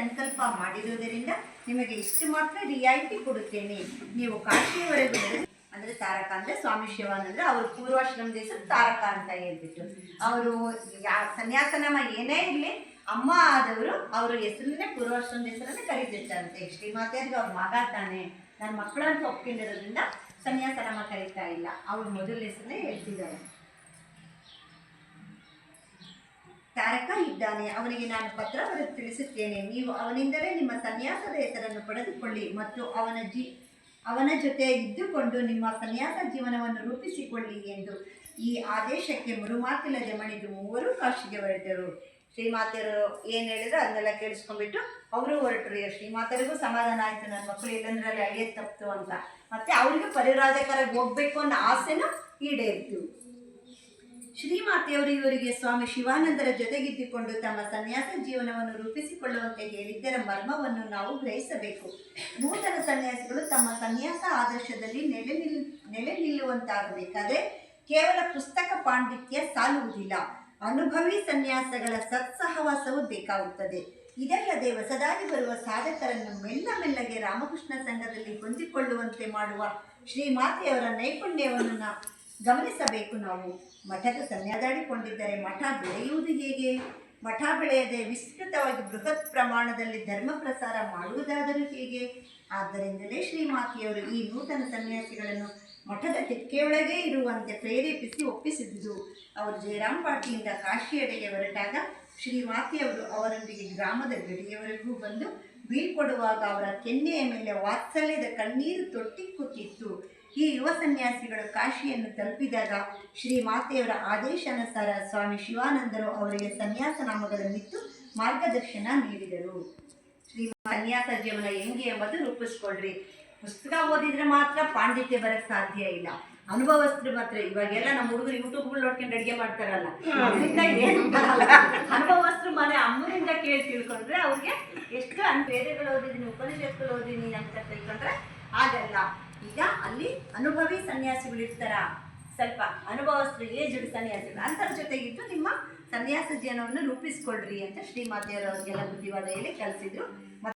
ಸಂಕಲ್ಪ ಮಾಡಿರುವುದರಿಂದ ನಿಮಗೆ ಇಷ್ಟು ಮಾತ್ರ ರಿಯಾಯಿತಿ ಕೊಡುತ್ತೇನೆ. ನೀವು ಕಾಶಿಯವರೆಗೂ ಅಂದರೆ ತಾರಕ ಅಂದರೆ ಸ್ವಾಮಿ ಶಿವಾನಂದ್ರ ಅವರು ಪೂರ್ವಾಶ್ರಮದ ಹೆಸರು ತಾರಕ ಅಂತ ಹೇಳ್ಬಿಟ್ಟು ಅವರು ಸನ್ಯಾಸನಾಮ ಏನೇ ಇರಲಿ ಅಮ್ಮ ಆದವರು ಅವರ ಹೆಸರನ್ನೇ ಪೂರ್ವಾಶ್ರಮದ ಹೆಸರನ್ನೇ ಕರೀತಿರ್ತಾರಂತೆ. ಶ್ರೀಮಾತೆಯರಿಗೆ ಅವ್ರ ಮಗ ತಾನೆ, ನನ್ನ ಮಕ್ಕಳಂತ ಒಪ್ಕೊಂಡಿರೋದ್ರಿಂದ ಸನ್ಯಾಸನಾಮ ಕರೀತಾ ಇಲ್ಲ, ಅವ್ರ ಮೊದಲ ಹೆಸರನ್ನೇ ಹೇಳ್ತಿದ್ದಾರೆ. ತಾರಕ ಇದ್ದಾನೆ, ಅವನಿಗೆ ನಾನು ಪತ್ರ ಬರೆದು ತಿಳಿಸುತ್ತೇನೆ. ನೀವು ಅವನಿಂದಲೇ ನಿಮ್ಮ ಸನ್ಯಾಸದ ಹೆಸರನ್ನು ಪಡೆದುಕೊಳ್ಳಿ ಮತ್ತು ಅವನ ಜೊತೆ ಇದ್ದುಕೊಂಡು ನಿಮ್ಮ ಸನ್ಯಾಸ ಜೀವನವನ್ನು ರೂಪಿಸಿಕೊಳ್ಳಿ ಎಂದು ಈ ಆದೇಶಕ್ಕೆ ಮರುಮಾತಿಲ್ಲದೆ ಮಣಿದು ಮೂವರು ಕಾಶಿಗೆ ಹೊರಟರು. ಶ್ರೀಮಾತೆಯರು ಏನು ಹೇಳಿದ್ರು ಅದನ್ನೆಲ್ಲ ಕೇಳಿಸ್ಕೊಂಡ್ಬಿಟ್ಟು ಅವರು ಹೊರಟರು. ಶ್ರೀಮಾತೆಯರಿಗೂ ಸಮಾಧಾನ ಆಯಿತು, ನನ್ನ ಮಕ್ಕಳು ಇಲ್ಲಂದ್ರಲ್ಲಿ ಅಳಿಯೋದು ತಪ್ಪಿತು ಅಂತ. ಮತ್ತು ಅವರಿಗೆ ಪರಿರಾಜಕರಾಗಿ ಹೋಗ್ಬೇಕು ಅನ್ನೋ ಆಸೆನೂ ಈಡೇರಿತು. ಶ್ರೀಮಾತೆಯವರು ಇವರಿಗೆ ಸ್ವಾಮಿ ಶಿವಾನಂದರ ಜೊತೆಗಿದ್ದುಕೊಂಡು ತಮ್ಮ ಸನ್ಯಾಸ ಜೀವನವನ್ನು ರೂಪಿಸಿಕೊಳ್ಳುವಂತೆ ಹೇಳಿದ್ದರ ಮರ್ಮವನ್ನು ನಾವು ಗ್ರಹಿಸಬೇಕು. ನೂತನ ಸನ್ಯಾಸಿಗಳು ತಮ್ಮ ಸನ್ಯಾಸ ಆದರ್ಶದಲ್ಲಿ ನೆಲೆ ನಿಲ್ಲುವಂತಾಗಬೇಕಾದರೆ ಕೇವಲ ಪುಸ್ತಕ ಪಾಂಡಿತ್ಯ ಸಾಲುವುದಿಲ್ಲ, ಅನುಭವಿ ಸನ್ಯಾಸಗಳ ಸತ್ಸಹವಾಸವೂ ಬೇಕಾಗುತ್ತದೆ. ಇದಲ್ಲದೆ ಹೊಸದಾಗಿ ಬರುವ ಸಾಧಕರನ್ನು ಮೆಲ್ಲಗೆ ರಾಮಕೃಷ್ಣ ಸಂಘದಲ್ಲಿ ಹೊಂದಿಕೊಳ್ಳುವಂತೆ ಮಾಡುವ ಶ್ರೀಮಾತೆಯವರ ನೈಪುಣ್ಯವನ್ನು ಗಮನಿಸಬೇಕು. ನಾವು ಮಠದ ಸನ್ಯಾದಾಡಿಕೊಂಡಿದ್ದರೆ ಮಠ ಬೆಳೆಯುವುದು ಹೇಗೆ? ಮಠ ಬೆಳೆಯದೆ ವಿಸ್ತೃತವಾಗಿ ಬೃಹತ್ ಪ್ರಮಾಣದಲ್ಲಿ ಧರ್ಮ ಪ್ರಸಾರ ಮಾಡುವುದಾದರೂ ಹೇಗೆ? ಆದ್ದರಿಂದಲೇ ಶ್ರೀಮಾತೆಯವರು ಈ ನೂತನ ಸನ್ಯಾಸಿಗಳನ್ನು ಮಠದ ತೆಕ್ಕೆಯೊಳಗೆ ಇರುವಂತೆ ಪ್ರೇರೇಪಿಸಿ ಒಪ್ಪಿಸಿದುದು. ಅವರು ಜಯರಾಮ್ ಪಾಟಿಯಿಂದ ಕಾಶಿಯೆಡೆಗೆ ಹೊರಟಾಗ ಶ್ರೀಮಾತೆಯವರು ಅವರೊಂದಿಗೆ ಗ್ರಾಮದ ಗಡಿಯವರೆಗೂ ಬಂದು ಬೀಳ್ಕೊಡುವಾಗ ಅವರ ಕೆನ್ನೆಯ ಮೇಲೆ ವಾತ್ಸಲ್ಯದ ಕಣ್ಣೀರು ತೊಟ್ಟಿಕ್ಕುತ್ತಿತ್ತು. ಈ ಯುವ ಸನ್ಯಾಸಿಗಳು ಕಾಶಿಯನ್ನು ತಲುಪಿದಾಗ ಶ್ರೀಮಾತೆಯವರ ಆದೇಶಾನುಸಾರ ಸ್ವಾಮಿ ಶಿವಾನಂದರು ಅವರಿಗೆ ಸನ್ಯಾಸ ನಾಮಗಳನ್ನಿತ್ತು ಮಾರ್ಗದರ್ಶನ ನೀಡಿದರು. ಸನ್ಯಾಸ ಜೀವನ ಹೆಂಗೆ ಎಂಬುದು ರೂಪಿಸ್ಕೊಳ್ರಿ. ಪುಸ್ತಕ ಓದಿದ್ರೆ ಮಾತ್ರ ಪಾಂಡಿತ್ಯ ಬರಕ್ಕೆ ಸಾಧ್ಯ ಇಲ್ಲ, ಅನುಭವಸ್ಥರು ಮಾತ್ರ. ಇವಾಗೆಲ್ಲ ನಮ್ಮ ಹುಡುಗರು ಯೂಟ್ಯೂಬ್ಗಳು ನೋಡ್ಕೊಂಡು ಅಡುಗೆ ಮಾಡ್ತಾರಲ್ಲ, ಅದರಿಂದ ಏನು ಬರಲ್ಲ. ಅನುಭವಸ್ಥರು ಮನೆ ಅಮ್ಮನಿಂದ ಕೇಳಿ ತಿಳ್ಕೊಂಡ್ರೆ ಅವ್ರಿಗೆ ಎಷ್ಟು ವೇದಗಳು ಓದಿದ್ದೀನಿ, ಉಪನಿಷತ್ತುಗಳು ಓದಿದ್ದೀನಿ ಅಂತ ತಿಳ್ಕೊಂಡ್ರೆ ಆಗಲ್ಲ. ಈಗ ಅಲ್ಲಿ ಅನುಭವಿ ಸನ್ಯಾಸಿಗಳು ಇರ್ತಾರ, ಸ್ವಲ್ಪ ಅನುಭವಸ್ಥರು ಏಜ್ಡ್ ಸನ್ಯಾಸಿಗಳು ಅಂತರ ಜೊತೆಗಿದ್ದು ನಿಮ್ಮ ಸನ್ಯಾಸ ಜೀವನವನ್ನು ರೂಪಿಸ್ಕೊಳ್ರಿ ಅಂತ ಶ್ರೀಮಾತೆಯವರು ಅವ್ರಿಗೆಲ್ಲ ಬುದ್ಧಿವಾದ ಹೇಳಿ ಕಲಿಸಿದ್ರು.